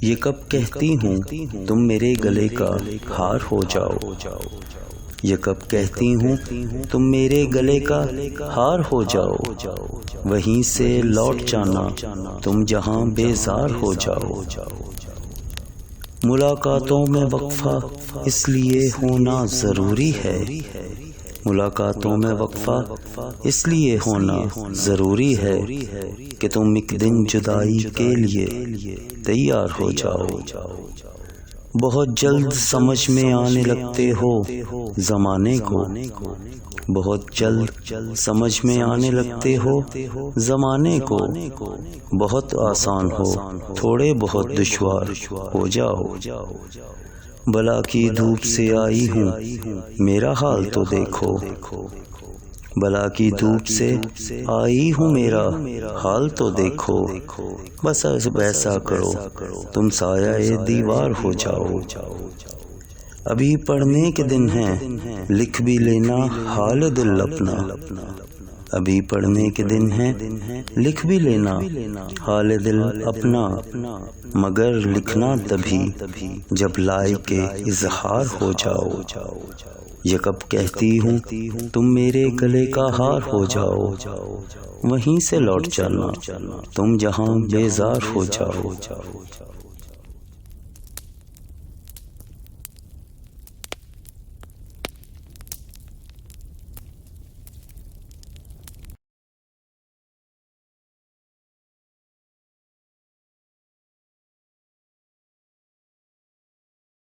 یہ کب کہتی ہوں تم میرے گلے کا ہار ہو جاؤ، یہ کب کہتی ہوں تم میرے گلے کا ہار ہو جاؤ، وہیں سے لوٹ جانا تم جہاں بیزار ہو جاؤ۔ ملاقاتوں میں وقفہ اس لیے ہونا ضروری ہے، ملاقاتوں میں وقفہ اس لیے ہونا ضروری ہے کہ تم ایک دن جدائی کے لیے تیار ہو جاؤ۔ بہت جلد سمجھ میں آنے لگتے ہو زمانے کو، بہت جلد سمجھ میں آنے لگتے ہو زمانے کو، بہت آسان ہو تھوڑے بہت دشوار ہو جاؤ۔ بلا کی دھوپ سے آئی ہوں میرا حال تو دیکھو، بلا کی دھوپ سے آئی ہوں میرا حال تو دیکھو، بس ویسا کرو تم سایہ دیوار ہو جاؤ۔ ابھی پڑھنے کے دن ہیں لکھ بھی لینا حال دل اپنا، ابھی پڑھنے کے دن ہیں لکھ بھی لینا حال دل اپنا، مگر لکھنا تبھی جب لائق اظہار ہو جاؤ۔ یہ کب کہتی ہوں تم میرے گلے کا ہار ہو جاؤ، وہیں سے لوٹ جانا تم جہاں بیزار ہو جاؤ۔